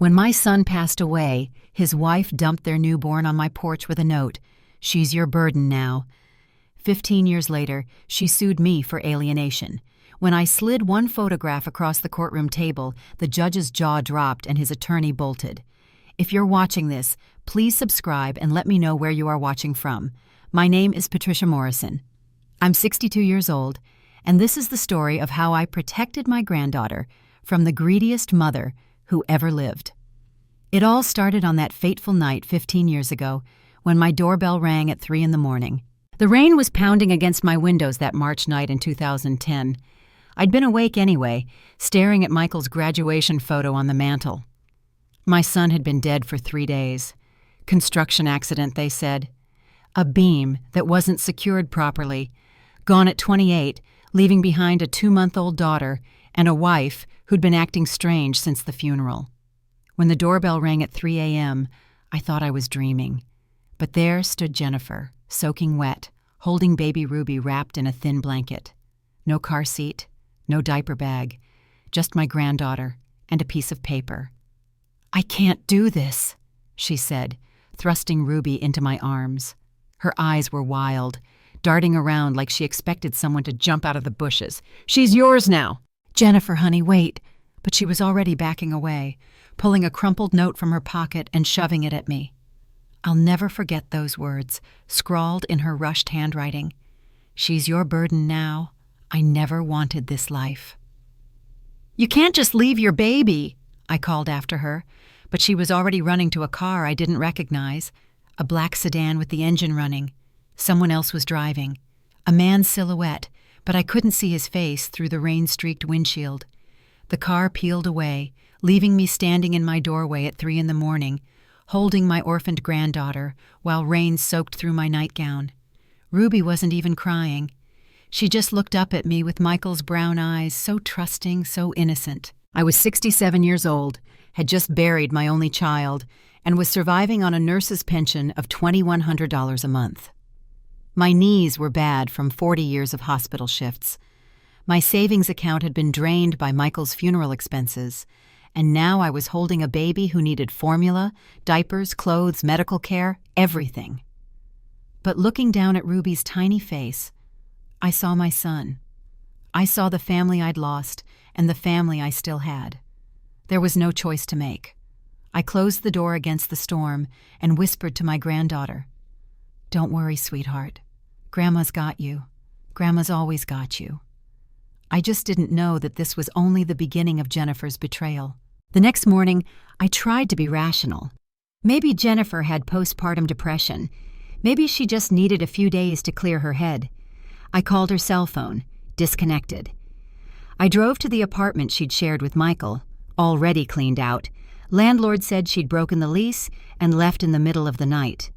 When my son passed away, his wife dumped their newborn on my porch with a note, "She's your burden now." 15 years later, she sued me for alienation. When I slid one photograph across the courtroom table, the judge's jaw dropped and his attorney bolted. If you're watching this, please subscribe and let me know where you are watching from. My name is Patricia Morrison. I'm 62 years old, and this is the story of how I protected my granddaughter from the greediest mother who ever lived. It all started on that fateful night 15 years ago when my doorbell rang at 3 a.m. The rain was pounding against my windows that March night in 2010. I'd been awake anyway, staring at Michael's graduation photo on the mantel. My son had been dead for 3 days. Construction accident, they said. A beam that wasn't secured properly. Gone at 28, leaving behind a 2-month-old daughter and a wife who'd been acting strange since the funeral. When the doorbell rang at 3 a.m., I thought I was dreaming. But there stood Jennifer, soaking wet, holding baby Ruby wrapped in a thin blanket. No car seat, no diaper bag, just my granddaughter and a piece of paper. "I can't do this," she said, thrusting Ruby into my arms. Her eyes were wild, darting around like she expected someone to jump out of the bushes. "She's yours now." "Jennifer, honey, wait." But she was already backing away, pulling a crumpled note from her pocket and shoving it at me. I'll never forget those words, scrawled in her rushed handwriting. "She's your burden now. I never wanted this life." "You can't just leave your baby," I called after her, but she was already running to a car I didn't recognize, a black sedan with the engine running. Someone else was driving, a man's silhouette, but I couldn't see his face through the rain-streaked windshield. The car peeled away, leaving me standing in my doorway at 3 a.m, holding my orphaned granddaughter while rain soaked through my nightgown. Ruby wasn't even crying. She just looked up at me with Michael's brown eyes, so trusting, so innocent. I was 67 years old, had just buried my only child, and was surviving on a nurse's pension of $2,100 a month. My knees were bad from 40 years of hospital shifts. My savings account had been drained by Michael's funeral expenses, and now I was holding a baby who needed formula, diapers, clothes, medical care, everything. But looking down at Ruby's tiny face, I saw my son. I saw the family I'd lost and the family I still had. There was no choice to make. I closed the door against the storm and whispered to my granddaughter, "Don't worry, sweetheart. Grandma's got you. Grandma's always got you." I just didn't know that this was only the beginning of Jennifer's betrayal. The next morning, I tried to be rational. Maybe Jennifer had postpartum depression. Maybe she just needed a few days to clear her head. I called her cell phone, disconnected. I drove to the apartment she'd shared with Michael, already cleaned out. Landlord said she'd broken the lease and left in the middle of the night.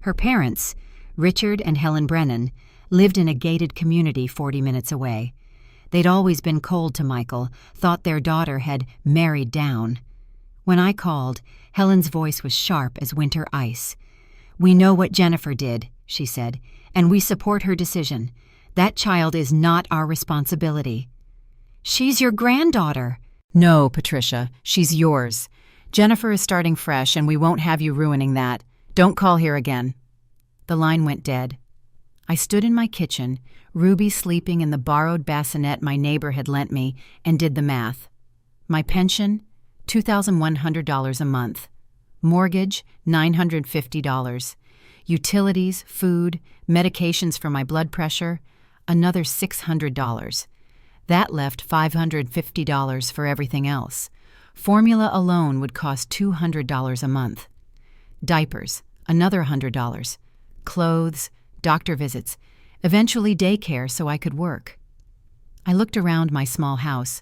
Her parents, Richard and Helen Brennan, lived in a gated community 40 minutes away. They'd always been cold to Michael, thought their daughter had married down. When I called, Helen's voice was sharp as winter ice. "We know what Jennifer did," she said, "and we support her decision. That child is not our responsibility." "She's your granddaughter." "No, Patricia, she's yours. Jennifer is starting fresh, and we won't have you ruining that. Don't call here again." The line went dead. I stood in my kitchen, Ruby sleeping in the borrowed bassinet my neighbor had lent me, and did the math. My pension, $2,100 a month. Mortgage, $950. Utilities, food, medications for my blood pressure, another $600. That left $550 for everything else. Formula alone would cost $200 a month. Diapers, another $100. Clothes, doctor visits, eventually daycare so I could work. I looked around my small house.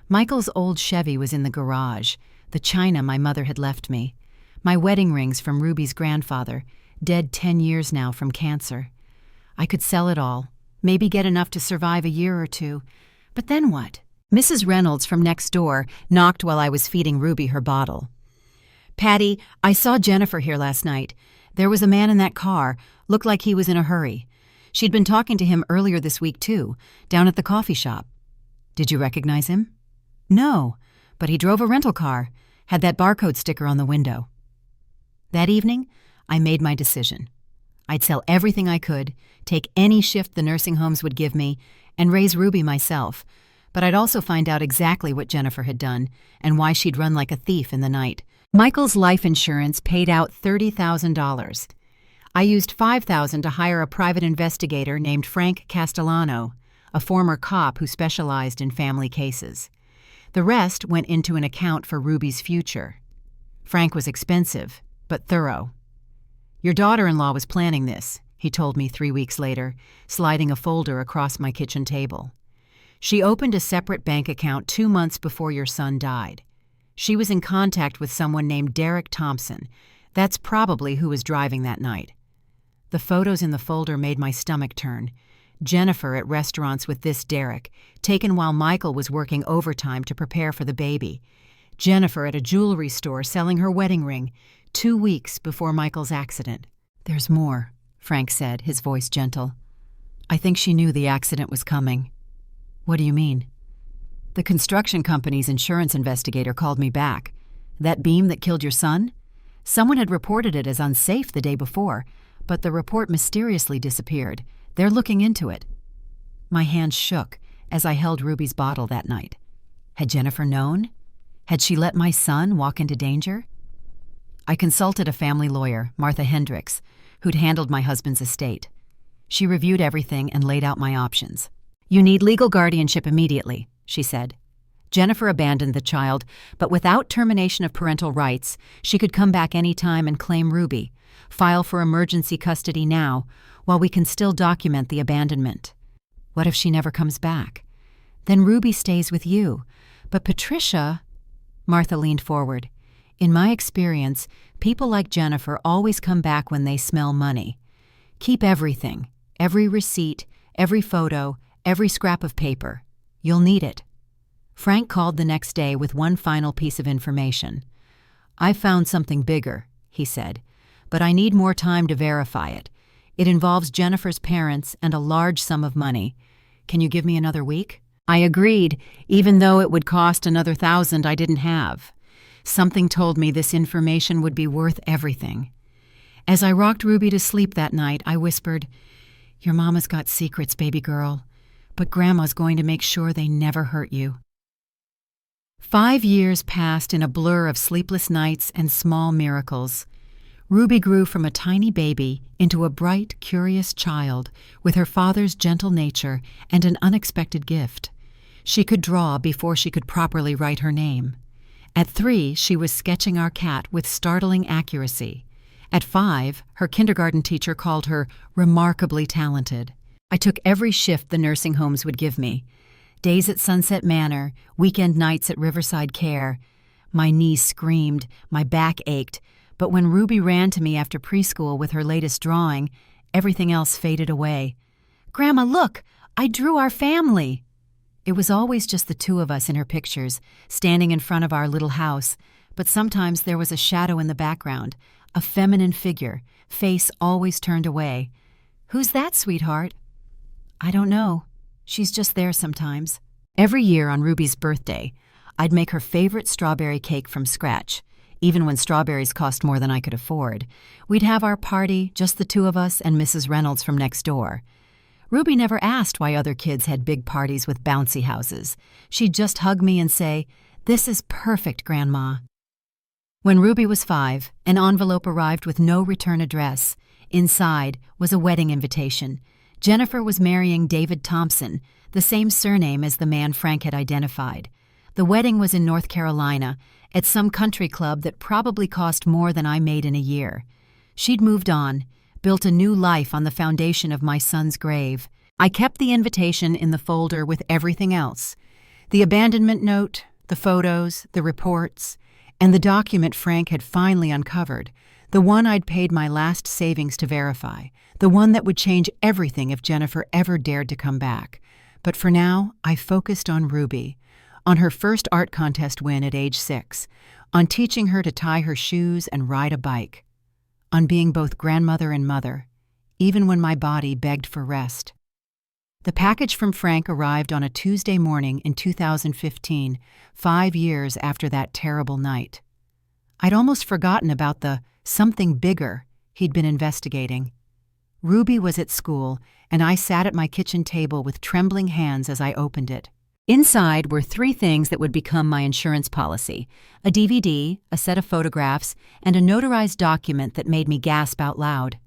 Michael's old Chevy was in the garage, the china my mother had left me, my wedding rings from Ruby's grandfather, dead 10 years now from cancer. I could sell it all, maybe get enough to survive a year or two. But then what? Mrs. Reynolds from next door knocked while I was feeding Ruby her bottle. "Patty, I saw Jennifer here last night. There was a man in that car, looked like he was in a hurry. She'd been talking to him earlier this week too, down at the coffee shop." "Did you recognize him?" "No, but he drove a rental car. Had that barcode sticker on the window. That evening, I made my decision. I'd sell everything I could, take any shift the nursing homes would give me, and raise Ruby myself. But I'd also find out exactly what Jennifer had done and why she'd run like a thief in the night. Michael's life insurance paid out $30,000. I used $5,000 to hire a private investigator named Frank Castellano, a former cop who specialized in family cases. The rest went into an account for Ruby's future. Frank was expensive, but thorough. "Your daughter-in-law was planning this," he told me 3 weeks later, sliding a folder across my kitchen table. "She opened a separate bank account 2 months before your son died. She was in contact with someone named Derek Thompson. That's probably who was driving that night." The photos in the folder made my stomach turn. Jennifer at restaurants with this Derek, taken while Michael was working overtime to prepare for the baby. Jennifer at a jewelry store selling her wedding ring 2 weeks before Michael's accident. "There's more," Frank said, his voice gentle. "I think she knew the accident was coming." "What do you mean?" "The construction company's insurance investigator called me back. That beam that killed your son? Someone had reported it as unsafe the day before, but the report mysteriously disappeared. They're looking into it." My hand shook as I held Ruby's bottle that night. Had Jennifer known? Had she let my son walk into danger? I consulted a family lawyer, Martha Hendricks, who'd handled my husband's estate. She reviewed everything and laid out my options. "You need legal guardianship immediately," she said. Jennifer abandoned the child, but without termination of parental rights, she could come back any time and claim Ruby. File for emergency custody now, while we can still document the abandonment. What if she never comes back? Then Ruby stays with you. But Patricia... Martha leaned forward. "In my experience, people like Jennifer always come back when they smell money. Keep everything, every receipt, every photo, every scrap of paper. You'll need it." Frank called the next day with one final piece of information. "I found something bigger," he said, "but I need more time to verify it. It involves Jennifer's parents and a large sum of money. Can you give me another week?" I agreed, even though it would cost another $1,000 I didn't have. Something told me this information would be worth everything. As I rocked Ruby to sleep that night, I whispered, "Your mama's got secrets, baby girl, but Grandma's going to make sure they never hurt you." 5 years passed in a blur of sleepless nights and small miracles. Ruby grew from a tiny baby into a bright, curious child with her father's gentle nature and an unexpected gift. She could draw before she could properly write her name. At 3, she was sketching our cat with startling accuracy. At 5, her kindergarten teacher called her remarkably talented. I took every shift the nursing homes would give me. Days at Sunset Manor, weekend nights at Riverside Care. My knees screamed, my back ached, but when Ruby ran to me after preschool with her latest drawing, everything else faded away. "Grandma, look! I drew our family!" It was always just the 2 of us in her pictures, standing in front of our little house, but sometimes there was a shadow in the background, a feminine figure, face always turned away. "Who's that, sweetheart?" "I don't know. She's just there sometimes." Every year on Ruby's birthday, I'd make her favorite strawberry cake from scratch. Even when strawberries cost more than I could afford. We'd have our party, just the 2 of us and Mrs. Reynolds from next door. Ruby never asked why other kids had big parties with bouncy houses. She'd just hug me and say, "This is perfect, Grandma." When Ruby was 5, an envelope arrived with no return address. Inside was a wedding invitation. Jennifer was marrying David Thompson, the same surname as the man Frank had identified. The wedding was in North Carolina, at some country club that probably cost more than I made in a year. She'd moved on, built a new life on the foundation of my son's grave. I kept the invitation in the folder with everything else. The abandonment note, the photos, the reports, and the document Frank had finally uncovered, the one I'd paid my last savings to verify, the one that would change everything if Jennifer ever dared to come back. But for now, I focused on Ruby, on her first art contest win at age 6, on teaching her to tie her shoes and ride a bike, on being both grandmother and mother, even when my body begged for rest. The package from Frank arrived on a Tuesday morning in 2015, 5 years after that terrible night. I'd almost forgotten about the something bigger he'd been investigating. Ruby was at school, and I sat at my kitchen table with trembling hands as I opened it. Inside were 3 things that would become my insurance policy: a DVD, a set of photographs, and a notarized document that made me gasp out loud.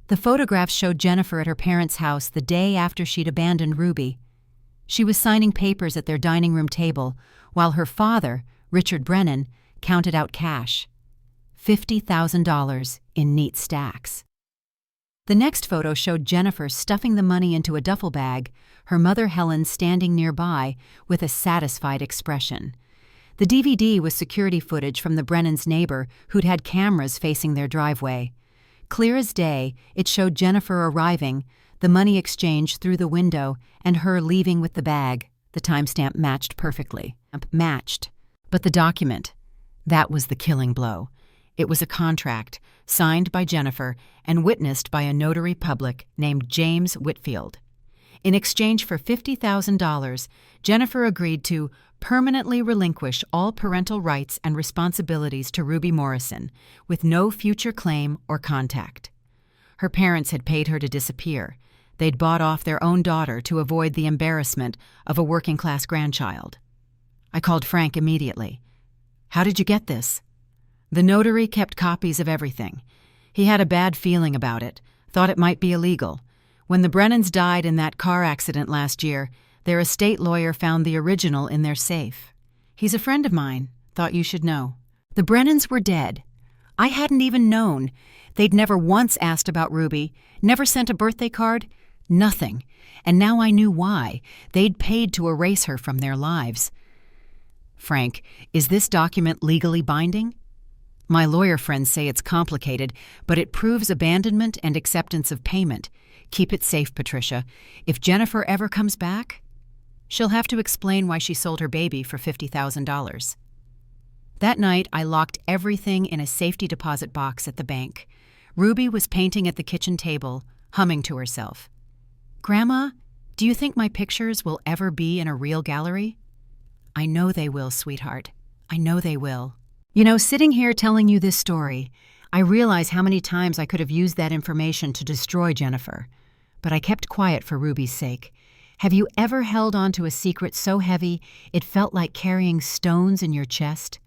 The photographs showed Jennifer at her parents' house the day after she'd abandoned Ruby. She was signing papers at their dining room table, while her father, Richard Brennan, counted out cash. $50,000 in neat stacks. The next photo showed Jennifer stuffing the money into a duffel bag, her mother Helen standing nearby with a satisfied expression. The DVD was security footage from the Brennans' neighbor who'd had cameras facing their driveway. Clear as day, it showed Jennifer arriving, the money exchanged through the window, and her leaving with the bag. The timestamp matched perfectly. But the document, that was the killing blow. It was a contract, signed by Jennifer and witnessed by a notary public named James Whitfield. In exchange for $50,000, Jennifer agreed to permanently relinquish all parental rights and responsibilities to Ruby Morrison, with no future claim or contact. Her parents had paid her to disappear. They'd bought off their own daughter to avoid the embarrassment of a working-class grandchild. I called Frank immediately. "How did you get this?" The notary kept copies of everything. He had a bad feeling about it, thought it might be illegal. When the Brennans died in that car accident last year, their estate lawyer found the original in their safe. "He's a friend of mine, thought you should know." The Brennans were dead. I hadn't even known. They'd never once asked about Ruby, never sent a birthday card, nothing. And now I knew why. They'd paid to erase her from their lives. "Frank, is this document legally binding?" "My lawyer friends say it's complicated, but it proves abandonment and acceptance of payment. Keep it safe, Patricia. If Jennifer ever comes back, she'll have to explain why she sold her baby for $50,000. That night, I locked everything in a safety deposit box at the bank. Ruby was painting at the kitchen table, humming to herself. "Grandma, do you think my pictures will ever be in a real gallery?" "I know they will, sweetheart. I know they will." You know, sitting here telling you this story, I realize how many times I could have used that information to destroy Jennifer. But I kept quiet for Ruby's sake. Have you ever held on to a secret so heavy it felt like carrying stones in your chest?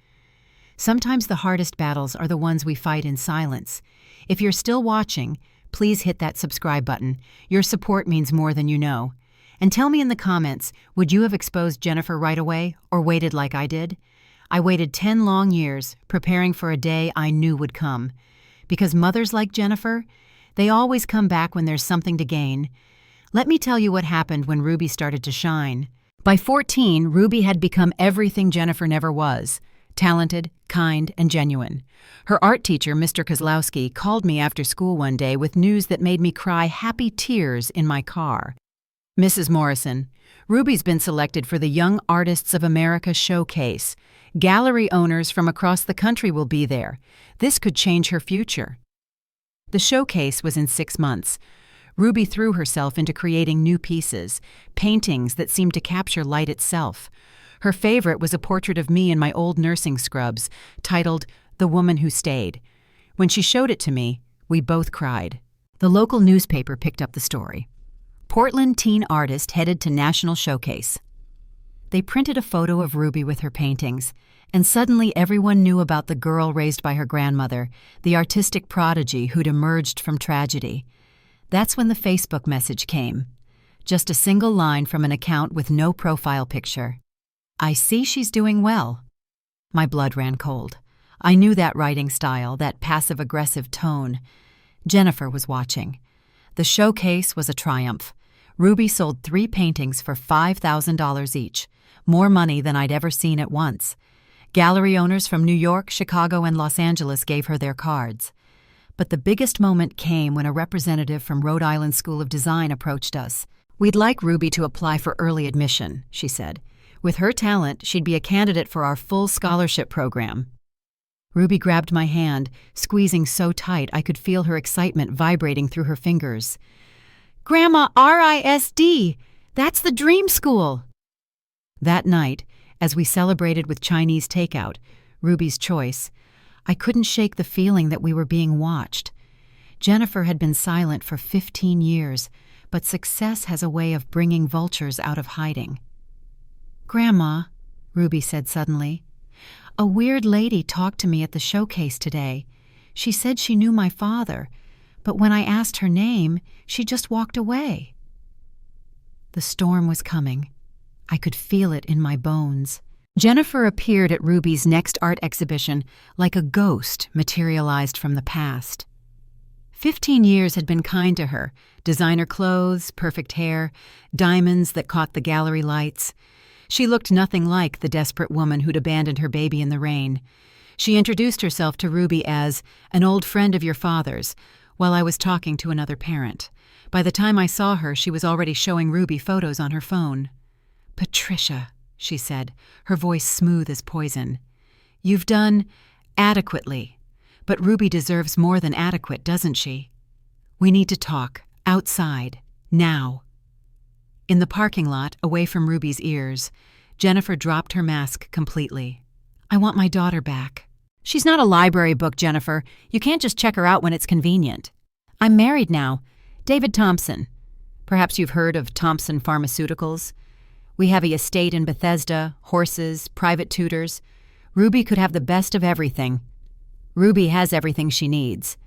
Sometimes the hardest battles are the ones we fight in silence. If you're still watching, please hit that subscribe button. Your support means more than you know. And tell me in the comments, would you have exposed Jennifer right away or waited like I did? I waited 10 long years, preparing for a day I knew would come. Because mothers like Jennifer, they always come back when there's something to gain. Let me tell you what happened when Ruby started to shine. By 14, Ruby had become everything Jennifer never was: talented, kind, and genuine. Her art teacher, Mr. Kozlowski, called me after school one day with news that made me cry happy tears in my car. "Mrs. Morrison, Ruby's been selected for the Young Artists of America Showcase. Gallery owners from across the country will be there. This could change her future." The showcase was in 6 months. Ruby threw herself into creating new pieces, paintings that seemed to capture light itself. Her favorite was a portrait of me in my old nursing scrubs, titled "The Woman Who Stayed." When she showed it to me, we both cried. The local newspaper picked up the story. Portland teen artist headed to national showcase. They printed a photo of Ruby with her paintings, and suddenly everyone knew about the girl raised by her grandmother, the artistic prodigy who'd emerged from tragedy. That's when the Facebook message came. Just a single line from an account with no profile picture. "I see she's doing well." My blood ran cold. I knew that writing style, that passive-aggressive tone. Jennifer was watching. The showcase was a triumph. Ruby sold 3 paintings for $5,000 each, more money than I'd ever seen at once. Gallery owners from New York, Chicago, and Los Angeles gave her their cards. But the biggest moment came when a representative from Rhode Island School of Design approached us. "We'd like Ruby to apply for early admission," she said. "With her talent, she'd be a candidate for our full scholarship program." Ruby grabbed my hand, squeezing so tight I could feel her excitement vibrating through her fingers. "Grandma, RISD! That's the dream school!" That night, as we celebrated with Chinese takeout, Ruby's choice, I couldn't shake the feeling that we were being watched. Jennifer had been silent for 15 years, but success has a way of bringing vultures out of hiding. "Grandma," Ruby said suddenly, "a weird lady talked to me at the showcase today. She said she knew my father, but when I asked her name, she just walked away." The storm was coming. I could feel it in my bones. Jennifer appeared at Ruby's next art exhibition like a ghost materialized from the past. 15 years had been kind to her: designer clothes, perfect hair, diamonds that caught the gallery lights. She looked nothing like the desperate woman who'd abandoned her baby in the rain. She introduced herself to Ruby as an old friend of your father's, while I was talking to another parent. By the time I saw her, she was already showing Ruby photos on her phone. "Patricia," she said, her voice smooth as poison. "You've done adequately, but Ruby deserves more than adequate, doesn't she? We need to talk, outside, now." In the parking lot, away from Ruby's ears, Jennifer dropped her mask completely. "I want my daughter back." "She's not a library book, Jennifer. You can't just check her out when it's convenient." "I'm married now. David Thompson. Perhaps you've heard of Thompson Pharmaceuticals. We have an estate in Bethesda, horses, private tutors. Ruby could have the best of everything." "Ruby has everything she needs."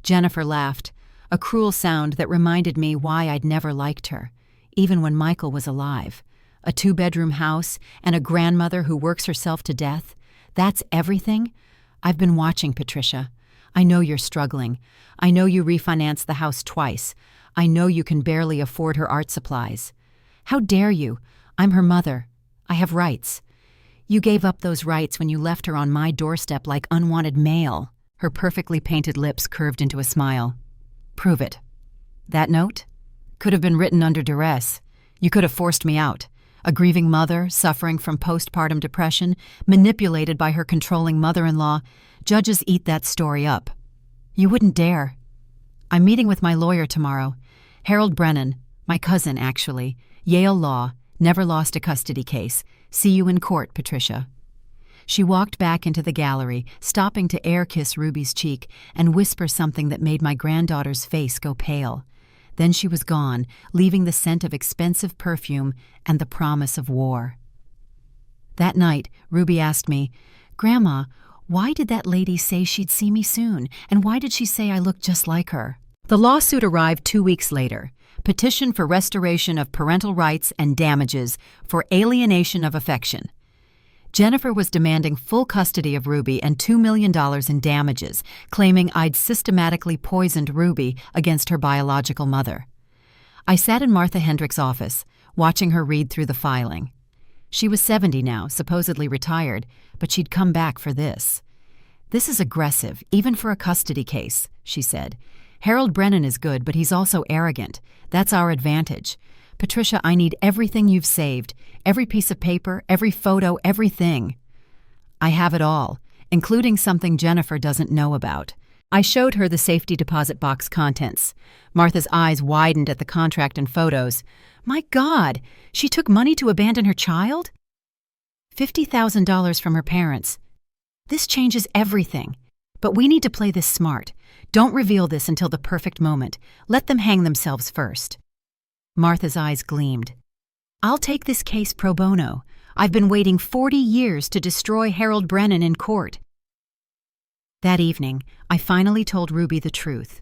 Jennifer laughed, a cruel sound that reminded me why I'd never liked her, even when Michael was alive. A 2-bedroom house and a grandmother who works herself to death. That's everything? I've been watching, Patricia. I know you're struggling. I know you refinanced the house twice. I know you can barely afford her art supplies. How dare you? I'm her mother. I have rights. You gave up those rights when you left her on my doorstep like unwanted mail. Her perfectly painted lips curved into a smile. "Prove it." "That note? Could have been written under duress. You could have forced me out. A grieving mother, suffering from postpartum depression, manipulated by her controlling mother-in-law. Judges eat that story up. You wouldn't dare." "I'm meeting with my lawyer tomorrow. Harold Brennan, my cousin, actually. Yale Law, never lost a custody case. See you in court, Patricia." She walked back into the gallery, stopping to air-kiss Ruby's cheek and whisper something that made my granddaughter's face go pale. Then she was gone, leaving the scent of expensive perfume and the promise of war. That night, Ruby asked me, "Grandma, why did that lady say she'd see me soon, and why did she say I looked just like her?" The lawsuit arrived 2 weeks later. Petition for restoration of parental rights and damages for alienation of affection. Jennifer was demanding full custody of Ruby and $2 million in damages, claiming I'd systematically poisoned Ruby against her biological mother. I sat in Martha Hendrick's office, watching her read through the filing. She was 70 now, supposedly retired, but she'd come back for this. "This is aggressive, even for a custody case," she said. "Harold Brennan is good, but he's also arrogant. That's our advantage. Patricia, I need everything you've saved, every piece of paper, every photo, everything." "I have it all, including something Jennifer doesn't know about." I showed her the safety deposit box contents. Martha's eyes widened at the contract and photos. "My God, she took money to abandon her child?" $50,000 from her parents. "This changes everything. But we need to play this smart. Don't reveal this until the perfect moment. Let them hang themselves first." Martha's eyes gleamed. "I'll take this case pro bono. I've been waiting 40 years to destroy Harold Brennan in court." That evening, I finally told Ruby the truth,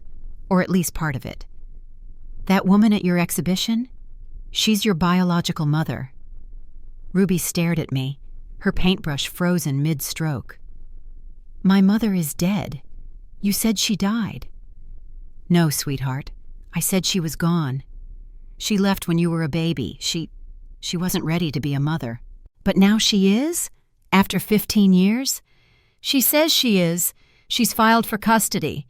or at least part of it. "That woman at your exhibition? She's your biological mother." Ruby stared at me, her paintbrush frozen mid-stroke. "My mother is dead. You said she died." "No, sweetheart. I said she was gone. She left when you were a baby. She wasn't ready to be a mother. But now she is? After 15 years? She says she is. She's filed for custody."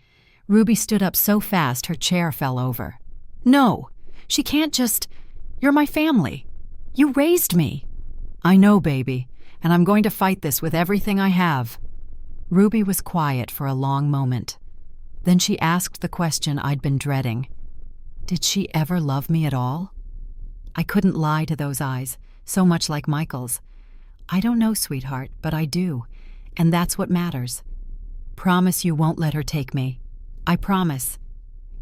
Ruby stood up so fast her chair fell over. "No, she can't just... You're my family. You raised me." "I know, baby, and I'm going to fight this with everything I have." Ruby was quiet for a long moment. Then she asked the question I'd been dreading. Did she ever love me at all? I couldn't lie to those eyes, so much like Michael's. "I don't know, sweetheart, but I do, and that's what matters." promise you won't let her take me. I promise."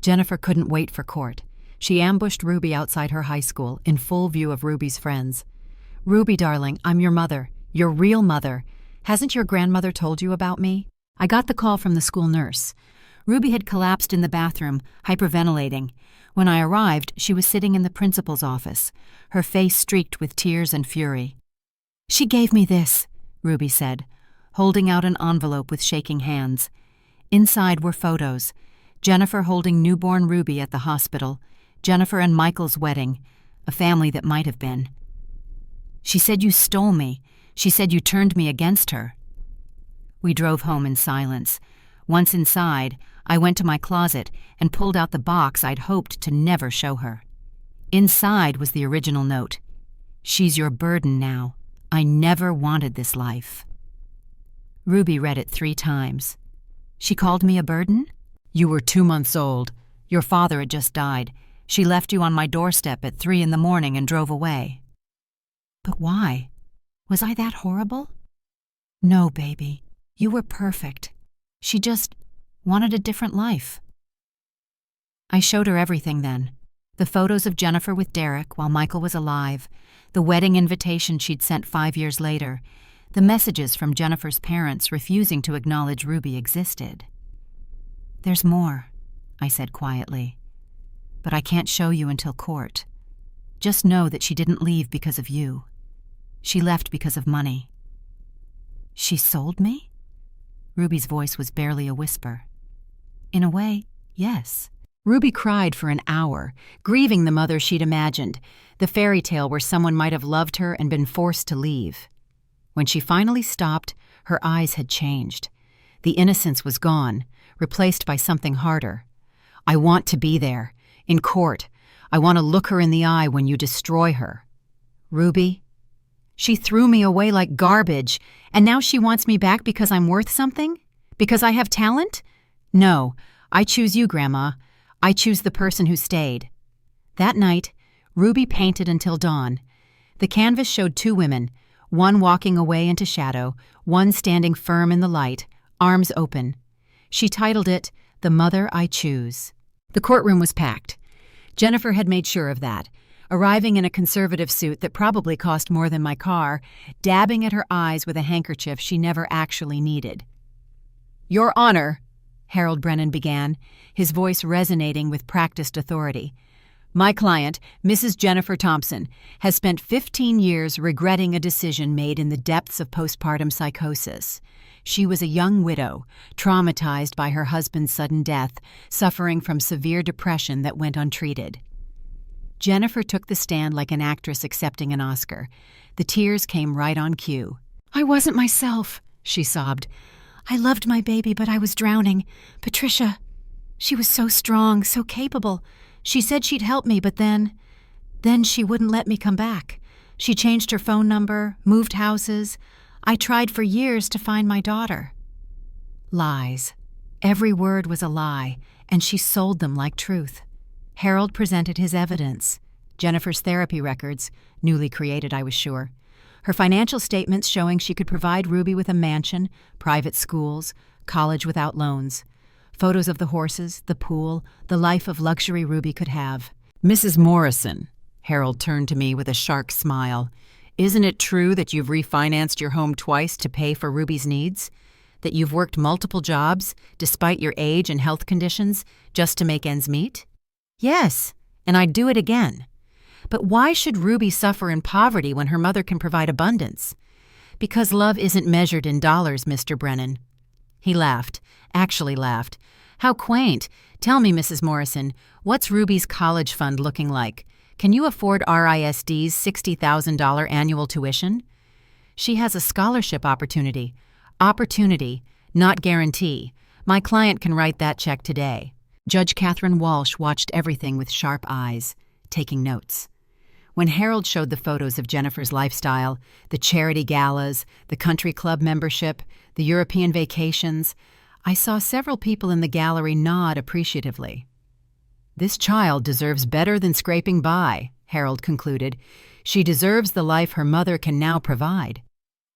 Jennifer couldn't wait for court. She ambushed Ruby outside her high school, in full view of Ruby's friends. "Ruby, darling, I'm your mother. Your real mother. Hasn't your grandmother told you about me?" I got the call from the school nurse. Ruby had collapsed in the bathroom, hyperventilating. When I arrived, she was sitting in the principal's office, her face streaked with tears and fury. "She gave me this," Ruby said, holding out an envelope with shaking hands. Inside were photos. Jennifer holding newborn Ruby at the hospital, Jennifer and Michael's wedding, a family that might have been. "She said you stole me. She said you turned me against her." We drove home in silence. Once inside, I went to my closet and pulled out the box I'd hoped to never show her. Inside was the original note. "She's your burden now. I never wanted this life." Ruby read it 3 times. "She called me a burden? You were 2 months old. Your father had just died. She left you on my doorstep at 3 in the morning and drove away." But why? Was I that horrible? "No, baby. You were perfect. She just wanted a different life." I showed her everything then. The photos of Jennifer with Derek while Michael was alive, the wedding invitation she'd sent 5 years later, the messages from Jennifer's parents refusing to acknowledge Ruby existed. "There's more," I said quietly. "But I can't show you until court. Just know that she didn't leave because of you. She left because of money." "She sold me?" Ruby's voice was barely a whisper. "In a way, yes." Ruby cried for an hour, grieving the mother she'd imagined, the fairy tale where someone might have loved her and been forced to leave. When she finally stopped, her eyes had changed. The innocence was gone, replaced by something harder. "I want to be there, in court. I want to look her in the eye when you destroy her." "Ruby? She threw me away like garbage, and now she wants me back because I'm worth something? Because I have talent? No, I choose you, Grandma. I choose the person who stayed." That night, Ruby painted until dawn. The canvas showed 2 women, one walking away into shadow, one standing firm in the light, arms open. She titled it, "The Mother I Choose." The courtroom was packed. Jennifer had made sure of that, arriving in a conservative suit that probably cost more than my car, dabbing at her eyes with a handkerchief she never actually needed. "Your Honor," Harold Brennan began, his voice resonating with practiced authority. "My client, Mrs. Jennifer Thompson, has spent 15 years regretting a decision made in the depths of postpartum psychosis. She was a young widow, traumatized by her husband's sudden death, suffering from severe depression that went untreated." Jennifer took the stand like an actress accepting an Oscar. The tears came right on cue. "I wasn't myself," she sobbed. "I loved my baby, but I was drowning. Patricia, she was so strong, so capable. She said she'd help me, but then she wouldn't let me come back. She changed her phone number, moved houses. I tried for years to find my daughter." Lies. Every word was a lie, and she sold them like truth. Harold presented his evidence. Jennifer's therapy records, newly created, I was sure. Her financial statements showing she could provide Ruby with a mansion, private schools, college without loans. Photos of the horses, the pool, the life of luxury Ruby could have. "Mrs. Morrison," Harold turned to me with a sharp smile, "isn't it true that you've refinanced your home twice to pay for Ruby's needs? That you've worked multiple jobs, despite your age and health conditions, just to make ends meet?" "Yes, and I'd do it again. But why should Ruby suffer in poverty when her mother can provide abundance?" "Because love isn't measured in dollars, Mr. Brennan." He laughed, actually laughed. "How quaint. Tell me, Mrs. Morrison, what's Ruby's college fund looking like? Can you afford RISD's $60,000 annual tuition?" "She has a scholarship opportunity. Opportunity, not guarantee. My client can write that check today." Judge Catherine Walsh watched everything with sharp eyes, taking notes. When Harold showed the photos of Jennifer's lifestyle, the charity galas, the country club membership, the European vacations, I saw several people in the gallery nod appreciatively. "This child deserves better than scraping by," Harold concluded. "She deserves the life her mother can now provide."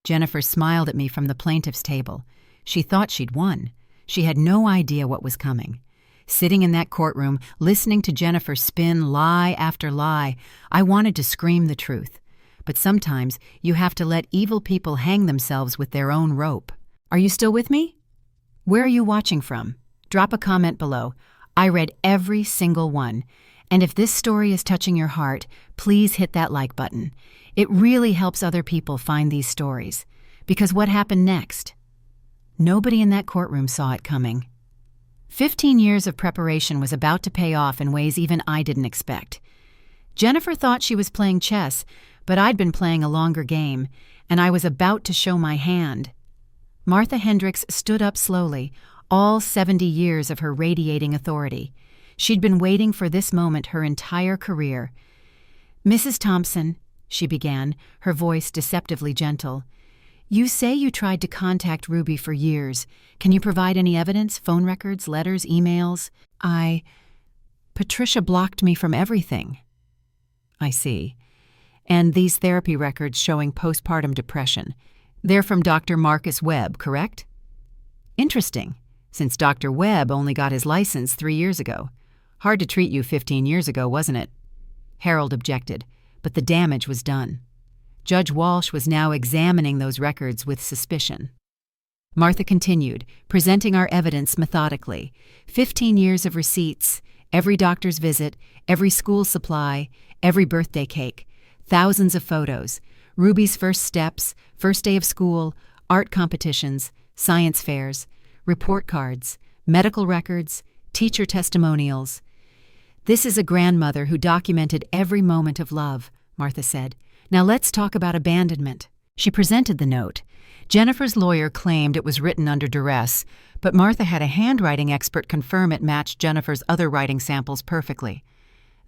Jennifer smiled at me from the plaintiff's table. She thought she'd won. She had no idea what was coming. Sitting in that courtroom, listening to Jennifer spin lie after lie, I wanted to scream the truth. But sometimes you have to let evil people hang themselves with their own rope. Are you still with me? Where are you watching from? Drop a comment below. I read every single one. And if this story is touching your heart, please hit that like button. It really helps other people find these stories. Because what happened next? Nobody in that courtroom saw it coming. 15 years of preparation was about to pay off in ways even I didn't expect. Jennifer thought she was playing chess, but I'd been playing a longer game, and I was about to show my hand. Martha Hendricks stood up slowly, all 70 years of her radiating authority. She'd been waiting for this moment her entire career. "Mrs. Thompson," she began, her voice deceptively gentle, "you say you tried to contact Ruby for years. Can you provide any evidence, phone records, letters, emails?" Patricia blocked me from everything." "I see. And these therapy records showing postpartum depression, they're from Dr. Marcus Webb, correct?" "Interesting, since Dr. Webb only got his license 3 years ago. Hard to treat you 15 years ago, wasn't it?" Harold objected, but the damage was done. Judge Walsh was now examining those records with suspicion. Martha continued, presenting our evidence methodically. 15 years of receipts, every doctor's visit, every school supply, every birthday cake, thousands of photos, Ruby's first steps, first day of school, art competitions, science fairs, report cards, medical records, teacher testimonials. "This is a grandmother who documented every moment of love," Martha said. "Now let's talk about abandonment." She presented the note. Jennifer's lawyer claimed it was written under duress, but Martha had a handwriting expert confirm it matched Jennifer's other writing samples perfectly.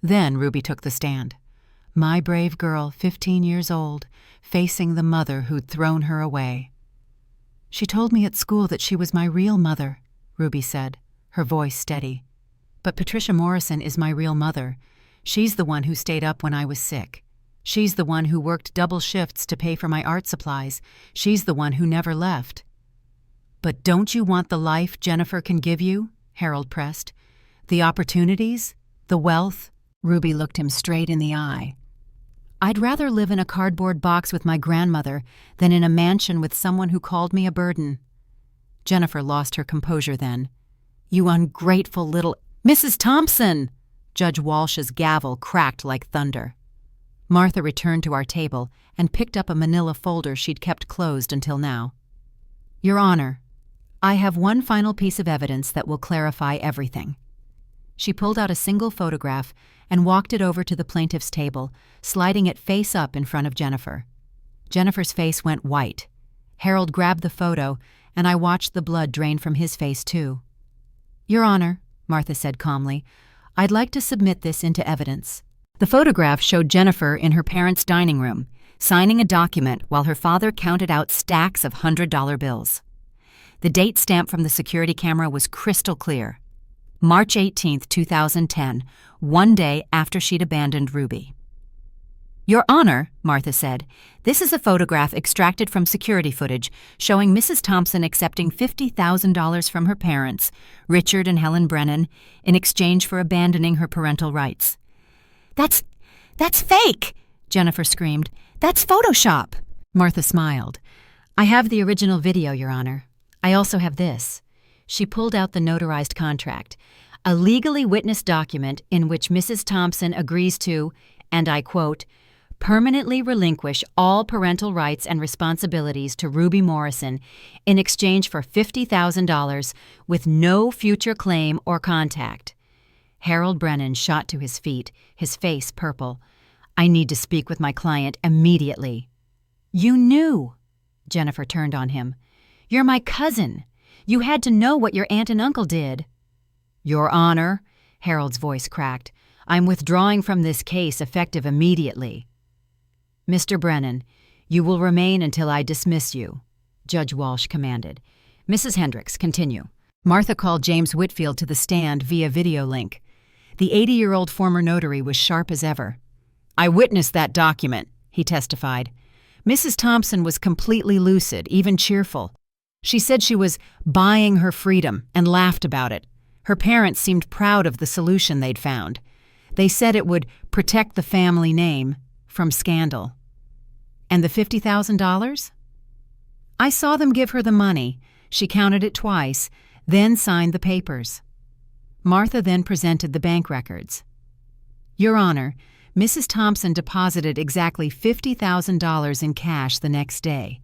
Then Ruby took the stand. "My brave girl, 15 years old, facing the mother who'd thrown her away." "She told me at school that she was my real mother," Ruby said, her voice steady. "But Patricia Morrison is my real mother. She's the one who stayed up when I was sick. She's the one who worked double shifts to pay for my art supplies. She's the one who never left." "But don't you want the life Jennifer can give you?" Harold pressed. "The opportunities? The wealth?" Ruby looked him straight in the eye. "I'd rather live in a cardboard box with my grandmother than in a mansion with someone who called me a burden." Jennifer lost her composure then. "You ungrateful little—" "Mrs. Thompson!" Judge Walsh's gavel cracked like thunder. Martha returned to our table and picked up a manila folder she'd kept closed until now. "Your Honor, I have one final piece of evidence that will clarify everything." She pulled out a single photograph and walked it over to the plaintiff's table, sliding it face up in front of Jennifer. Jennifer's face went white. Harold grabbed the photo, and I watched the blood drain from his face too. "Your Honor," Martha said calmly, "I'd like to submit this into evidence." The photograph showed Jennifer in her parents' dining room, signing a document while her father counted out stacks of $100 bills. The date stamp from the security camera was crystal clear. March 18, 2010, one day after she'd abandoned Ruby. "Your Honor," Martha said, "this is a photograph extracted from security footage showing Mrs. Thompson accepting $50,000 from her parents, Richard and Helen Brennan, in exchange for abandoning her parental rights." That's fake!" Jennifer screamed. "That's Photoshop!" Martha smiled. "I have the original video, Your Honor. I also have this." She pulled out the notarized contract, a legally witnessed document in which Mrs. Thompson agrees to, and I quote, "permanently relinquish all parental rights and responsibilities to Ruby Morrison in exchange for $50,000 with no future claim or contact." Harold Brennan shot to his feet, his face purple. "I need to speak with my client immediately." "You knew!" Jennifer turned on him. "You're my cousin. You had to know what your aunt and uncle did." "Your Honor," Harold's voice cracked, "I'm withdrawing from this case effective immediately." "Mr. Brennan, you will remain until I dismiss you," Judge Walsh commanded. "Mrs. Hendricks, continue." Martha called James Whitfield to the stand via video link. The 80-year-old former notary was sharp as ever. "I witnessed that document," he testified. "Mrs. Thompson was completely lucid, even cheerful. She said she was buying her freedom and laughed about it. Her parents seemed proud of the solution they'd found. They said it would protect the family name from scandal. And the $50,000? I saw them give her the money. She counted it twice, then signed the papers. Martha then presented the bank records. Your Honor, Mrs. Thompson deposited exactly $50,000 in cash the next day.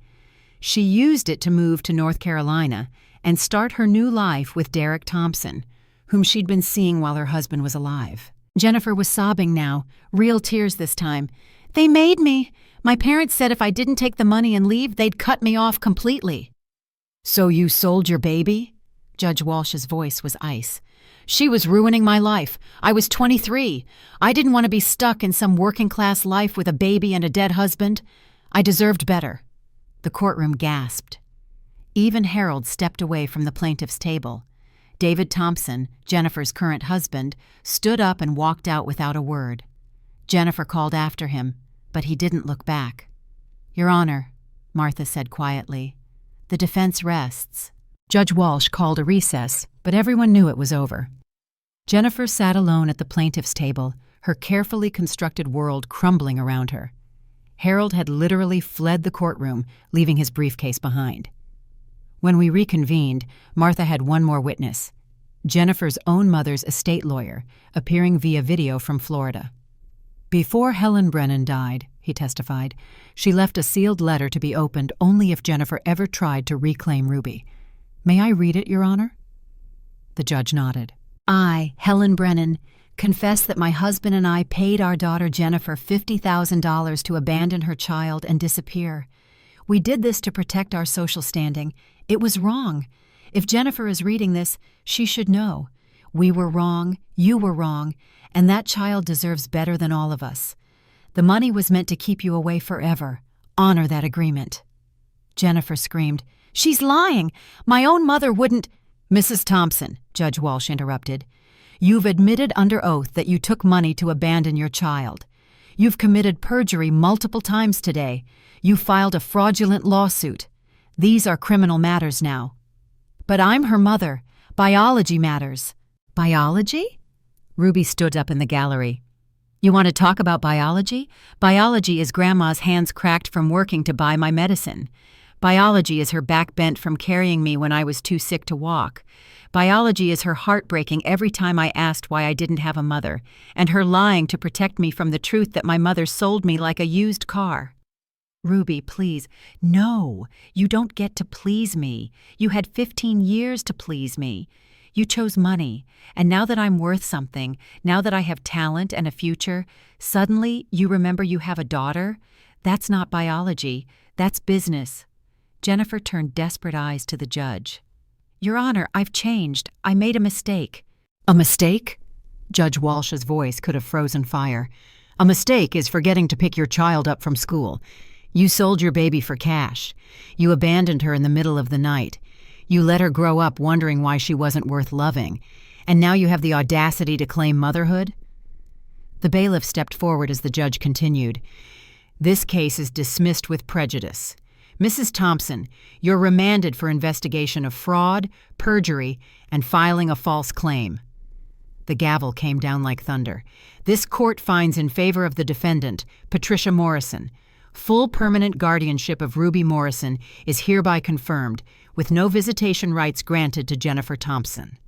She used it to move to North Carolina and start her new life with Derek Thompson, whom she'd been seeing while her husband was alive. Jennifer was sobbing now, real tears this time. They made me. My parents said if I didn't take the money and leave, they'd cut me off completely. So you sold your baby? Judge Walsh's voice was ice. She was ruining my life. I was 23. I didn't want to be stuck in some working-class life with a baby and a dead husband. I deserved better. The courtroom gasped. Even Harold stepped away from the plaintiff's table. David Thompson, Jennifer's current husband, stood up and walked out without a word. Jennifer called after him, but he didn't look back. Your Honor, Martha said quietly, the defense rests. Judge Walsh called a recess, but everyone knew it was over. Jennifer sat alone at the plaintiff's table, her carefully constructed world crumbling around her. Harold had literally fled the courtroom, leaving his briefcase behind. When we reconvened, Martha had one more witness, Jennifer's own mother's estate lawyer, appearing via video from Florida. Before Helen Brennan died, he testified, she left a sealed letter to be opened only if Jennifer ever tried to reclaim Ruby. May I read it, Your Honor? The judge nodded. I, Helen Brennan, confess that my husband and I paid our daughter Jennifer $50,000 to abandon her child and disappear. We did this to protect our social standing. It was wrong. If Jennifer is reading this, she should know. We were wrong, you were wrong, and that child deserves better than all of us. The money was meant to keep you away forever. Honor that agreement. Jennifer screamed, She's lying! My own mother wouldn't— Mrs. Thompson, Judge Walsh interrupted, you've admitted under oath that you took money to abandon your child. You've committed perjury multiple times today. You filed a fraudulent lawsuit. These are criminal matters now. But I'm her mother. Biology matters. Biology? Ruby stood up in the gallery. You want to talk about biology? Biology is Grandma's hands cracked from working to buy my medicine. Biology is her back bent from carrying me when I was too sick to walk. Biology is her heartbreaking every time I asked why I didn't have a mother, and her lying to protect me from the truth that my mother sold me like a used car. Ruby, please. No, you don't get to please me. You had 15 years to please me. You chose money, and now that I'm worth something, now that I have talent and a future, suddenly you remember you have a daughter? That's not biology. That's business. Jennifer turned desperate eyes to the judge. Your Honor, I've changed. I made a mistake. A mistake? Judge Walsh's voice could have frozen fire. A mistake is forgetting to pick your child up from school. You sold your baby for cash. You abandoned her in the middle of the night. You let her grow up wondering why she wasn't worth loving. And now you have the audacity to claim motherhood? The bailiff stepped forward as the judge continued. This case is dismissed with prejudice. Mrs. Thompson, you're remanded for investigation of fraud, perjury, and filing a false claim. The gavel came down like thunder. This court finds in favor of the defendant, Patricia Morrison. Full permanent guardianship of Ruby Morrison is hereby confirmed, with no visitation rights granted to Jennifer Thompson.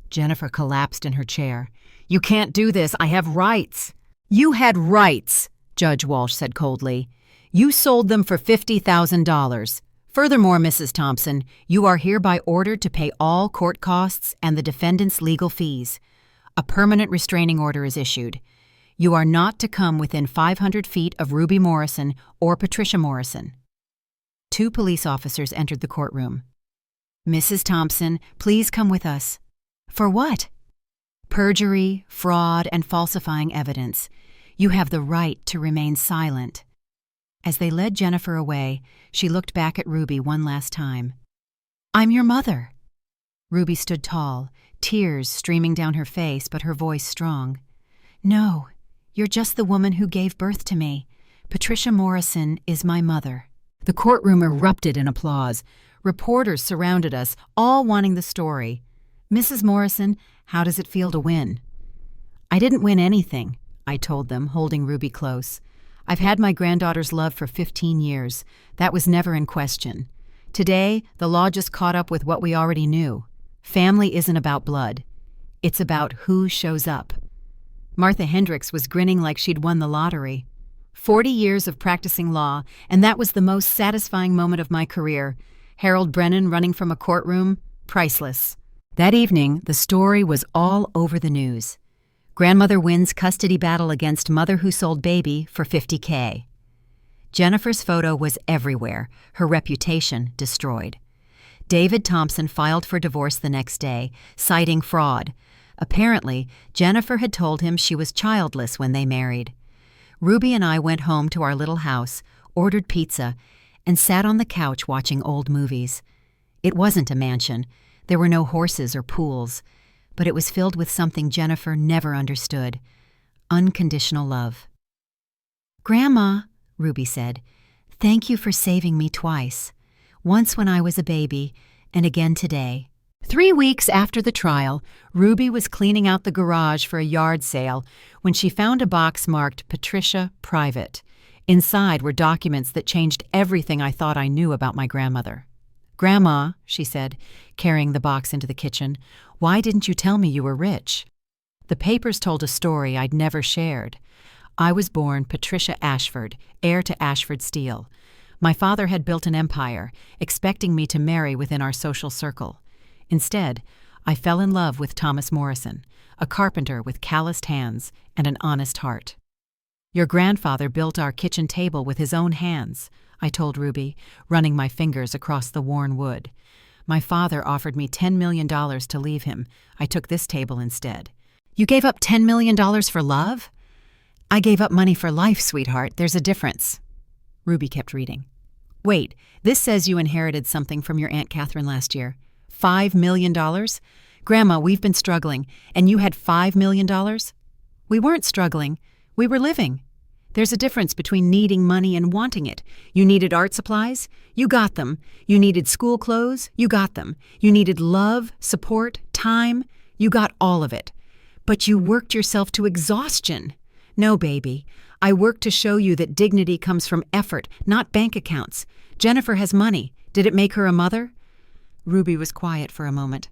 Jennifer collapsed in her chair. You can't do this. I have rights. You had rights, Judge Walsh said coldly. You sold them for $50,000. Furthermore, Mrs. Thompson, you are hereby ordered to pay all court costs and the defendant's legal fees. A permanent restraining order is issued. You are not to come within 500 feet of Ruby Morrison or Patricia Morrison. 2 police officers entered the courtroom. Mrs. Thompson, please come with us. For what? Perjury, fraud, and falsifying evidence. You have the right to remain silent. As they led Jennifer away, she looked back at Ruby one last time. I'm your mother. Ruby stood tall, tears streaming down her face, but her voice strong. No, you're just the woman who gave birth to me. Patricia Morrison is my mother. The courtroom erupted in applause. Reporters surrounded us, all wanting the story. "Mrs. Morrison, how does it feel to win?" "I didn't win anything," I told them, holding Ruby close. "I've had my granddaughter's love for 15 years. That was never in question. Today, the law just caught up with what we already knew. Family isn't about blood. It's about who shows up." Martha Hendricks was grinning like she'd won the lottery. 40 years of practicing law, and that was the most satisfying moment of my career. Harold Brennan running from a courtroom, priceless. That evening, the story was all over the news. Grandmother wins custody battle against mother who sold baby for $50K. Jennifer's photo was everywhere, her reputation destroyed. David Thompson filed for divorce the next day, citing fraud. Apparently, Jennifer had told him she was childless when they married. Ruby and I went home to our little house, ordered pizza, and sat on the couch watching old movies. It wasn't a mansion. There were no horses or pools, but it was filled with something Jennifer never understood: unconditional love. "Grandma," Ruby said, "thank you for saving me twice. Once when I was a baby, and again today." 3 weeks after the trial, Ruby was cleaning out the garage for a yard sale when she found a box marked "Patricia, Private." Inside were documents that changed everything I thought I knew about my grandmother. "Grandma," she said, carrying the box into the kitchen, "why didn't you tell me you were rich?" The papers told a story I'd never shared. I was born Patricia Ashford, heir to Ashford Steel. My father had built an empire, expecting me to marry within our social circle. Instead, I fell in love with Thomas Morrison, a carpenter with calloused hands and an honest heart. "Your grandfather built our kitchen table with his own hands," I told Ruby, running my fingers across the worn wood. "My father offered me $10 million to leave him. I took this table instead." "You gave up $10 million for love?" "I gave up money for life, sweetheart. There's a difference." Ruby kept reading. "Wait, this says you inherited something from your Aunt Catherine last year. $5 million? Grandma, we've been struggling, and you had $5 million? We weren't struggling. We were living. There's a difference between needing money and wanting it. You needed art supplies? You got them. You needed school clothes? You got them. You needed love, support, time? You got all of it. But you worked yourself to exhaustion. No, baby. I worked to show you that dignity comes from effort, not bank accounts. Jennifer has money. Did it make her a mother?" Ruby was quiet for a moment.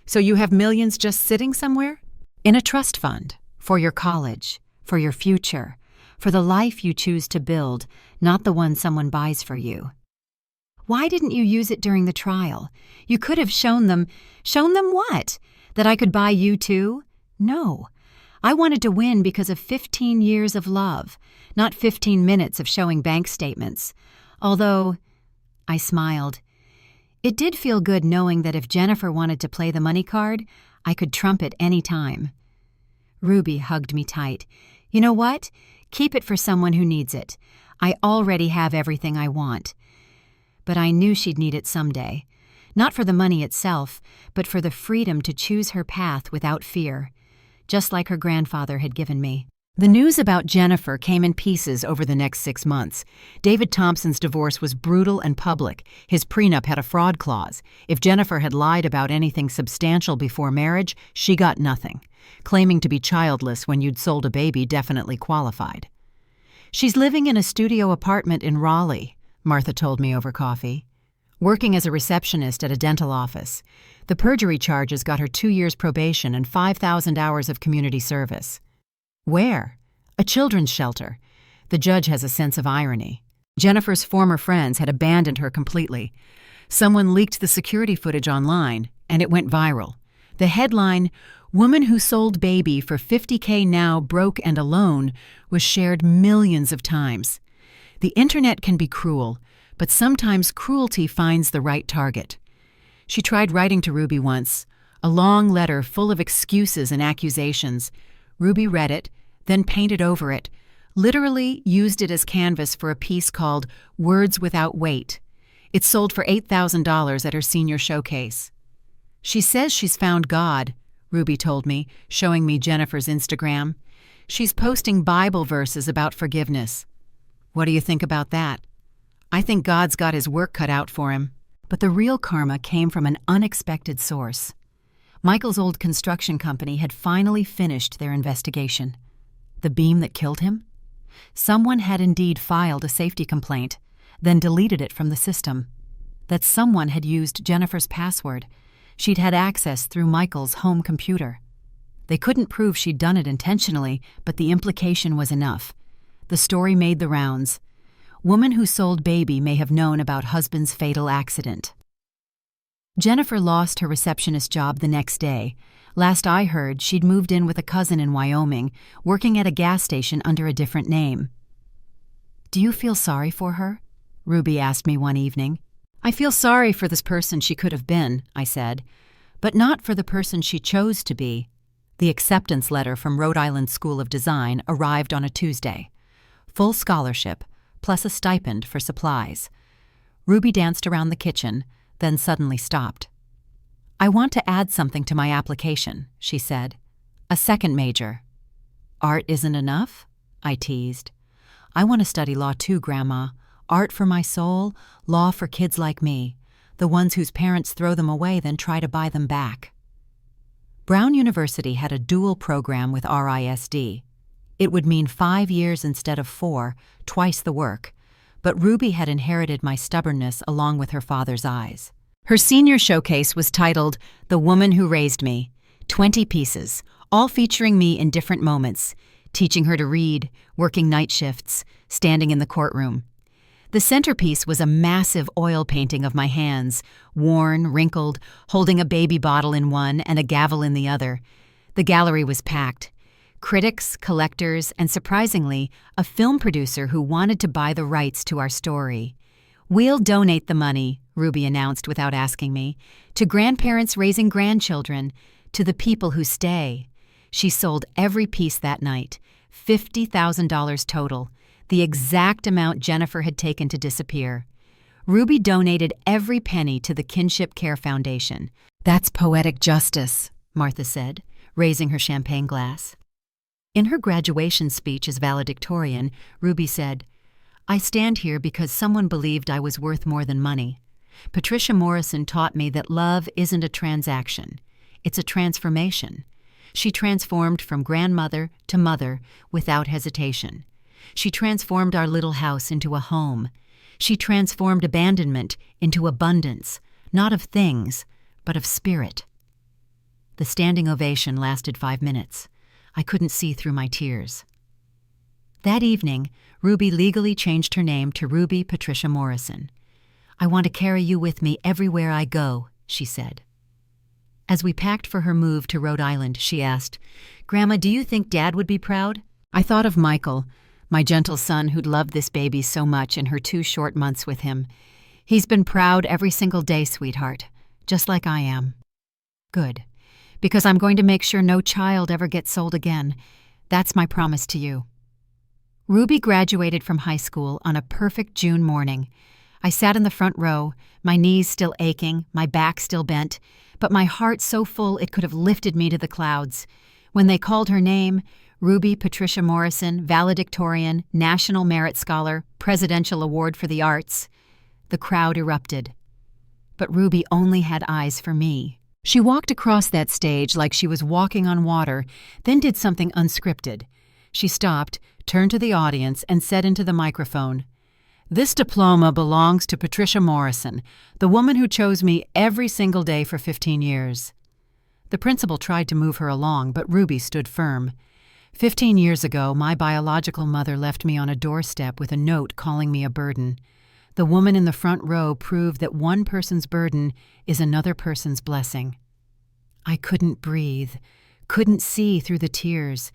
"So you have millions just sitting somewhere?" "In a trust fund. For your college. For your future. For the life you choose to build, not the one someone buys for you." "Why didn't you use it during the trial? You could have shown them..." "Shown them what? That I could buy you too? No. I wanted to win because of 15 years of love, not 15 minutes of showing bank statements. Although," I smiled, "it did feel good knowing that if Jennifer wanted to play the money card, I could trump it any time." Ruby hugged me tight. "You know what? Keep it for someone who needs it. I already have everything I want." But I knew she'd need it someday. Not for the money itself, but for the freedom to choose her path without fear, just like her grandfather had given me. The news about Jennifer came in pieces over the next 6 months. David Thompson's divorce was brutal and public. His prenup had a fraud clause. If Jennifer had lied about anything substantial before marriage, she got nothing. Claiming to be childless when you'd sold a baby definitely qualified. "She's living in a studio apartment in Raleigh," Martha told me over coffee. "Working as a receptionist at a dental office. The perjury charges got her 2 years probation and 5,000 hours of community service." "Where?" "A children's shelter." The judge has a sense of irony. Jennifer's former friends had abandoned her completely. Someone leaked the security footage online, and it went viral. The headline, "Woman who sold baby for $50K now broke and alone," was shared millions of times. The internet can be cruel, but sometimes cruelty finds the right target. She tried writing to Ruby once, a long letter full of excuses and accusations. Ruby read it, then painted over it, literally used it as canvas for a piece called "Words Without Weight." It sold for $8,000 at her senior showcase. "She says she's found God," Ruby told me, showing me Jennifer's Instagram. "She's posting Bible verses about forgiveness." "What do you think about that?" "I think God's got his work cut out for him." But the real karma came from an unexpected source. Michael's old construction company had finally finished their investigation. The beam that killed him? Someone had indeed filed a safety complaint, then deleted it from the system. That someone had used Jennifer's password. She'd had access through Michael's home computer. They couldn't prove she'd done it intentionally, but the implication was enough. The story made the rounds. Woman who sold baby may have known about husband's fatal accident. Jennifer lost her receptionist job the next day. Last I heard, she'd moved in with a cousin in Wyoming, working at a gas station under a different name. "Do you feel sorry for her?" Ruby asked me one evening. "I feel sorry for this person she could have been," I said, "but not for the person she chose to be." The acceptance letter from Rhode Island School of Design arrived on a Tuesday. Full scholarship, plus a stipend for supplies. Ruby danced around the kitchen, then suddenly stopped. "I want to add something to my application," she said. "A second major." "Art isn't enough?" I teased. "I want to study law too, Grandma. Art for my soul, law for kids like me, the ones whose parents throw them away then try to buy them back." Brown University had a dual program with RISD. It would mean 5 years instead of 4, twice the work, but Ruby had inherited my stubbornness along with her father's eyes. Her senior showcase was titled "The Woman Who Raised Me," 20 pieces, all featuring me in different moments, teaching her to read, working night shifts, standing in the courtroom. The centerpiece was a massive oil painting of my hands, worn, wrinkled, holding a baby bottle in one and a gavel in the other. The gallery was packed. Critics, collectors, and surprisingly, a film producer who wanted to buy the rights to our story. "We'll donate the money," Ruby announced without asking me, "to grandparents raising grandchildren, to the people who stay." She sold every piece that night, $50,000 total, the exact amount Jennifer had taken to disappear. Ruby donated every penny to the Kinship Care Foundation. "That's poetic justice," Martha said, raising her champagne glass. In her graduation speech as valedictorian, Ruby said, "I stand here because someone believed I was worth more than money. Patricia Morrison taught me that love isn't a transaction. It's a transformation. She transformed from grandmother to mother without hesitation. She transformed our little house into a home. She transformed abandonment into abundance, not of things, but of spirit." The standing ovation lasted 5 minutes. I couldn't see through my tears. That evening, Ruby legally changed her name to Ruby Patricia Morrison. "I want to carry you with me everywhere I go," she said. As we packed for her move to Rhode Island, she asked, "Grandma, do you think Dad would be proud?" I thought of Michael, my gentle son who'd loved this baby so much in her 2 short months with him. "He's been proud every single day, sweetheart, just like I am." "Good, because I'm going to make sure no child ever gets sold again. That's my promise to you." Ruby graduated from high school on a perfect June morning. I sat in the front row, my knees still aching, my back still bent, but my heart so full it could have lifted me to the clouds. When they called her name, Ruby Patricia Morrison, valedictorian, National Merit Scholar, Presidential Award for the Arts, the crowd erupted. But Ruby only had eyes for me. She walked across that stage like she was walking on water, then did something unscripted. She stopped, turned to the audience, and said into the microphone, "This diploma belongs to Patricia Morrison, the woman who chose me every single day for 15 years. The principal tried to move her along, but Ruby stood firm. 15 years ago, my biological mother left me on a doorstep with a note calling me a burden. The woman in the front row proved that one person's burden is another person's blessing." I couldn't breathe, couldn't see through the tears.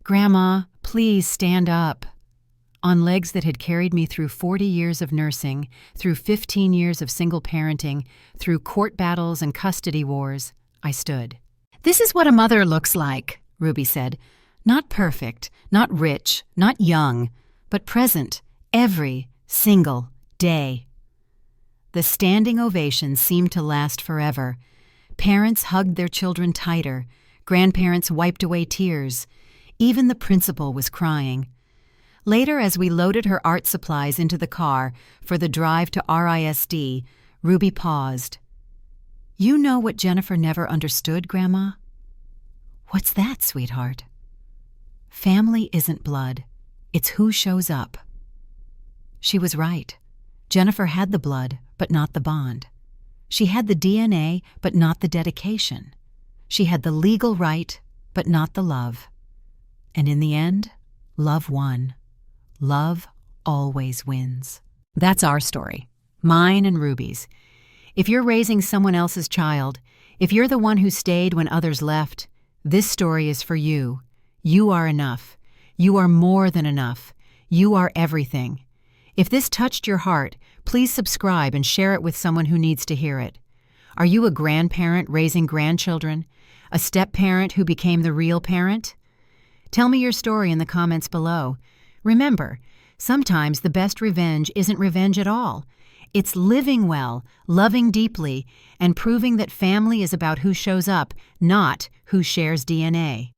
"Grandma, please stand up." On legs that had carried me through 40 years of nursing, through 15 years of single parenting, through court battles and custody wars, I stood. "This is what a mother looks like," Ruby said. "Not perfect, not rich, not young, but present, every single day." The standing ovation seemed to last forever. Parents hugged their children tighter. Grandparents wiped away tears. Even the principal was crying. Later, as we loaded her art supplies into the car for the drive to RISD, Ruby paused. You know what Jennifer never understood, Grandma? What's that, sweetheart? Family isn't blood. It's who shows up. She was right. Jennifer had the blood, but not the bond. She had the DNA, but not the dedication. She had the legal right, but not the love. And in the end, love won. Love always wins. That's our story. Mine and Ruby's. If you're raising someone else's child, if you're the one who stayed when others left, this story is for you. You are enough. You are more than enough. You are everything. If this touched your heart, please subscribe and share it with someone who needs to hear it. Are you a grandparent raising grandchildren? A step-parent who became the real parent? Tell me your story in the comments below. Remember, sometimes the best revenge isn't revenge at all. It's living well, loving deeply, and proving that family is about who shows up, not who shares DNA.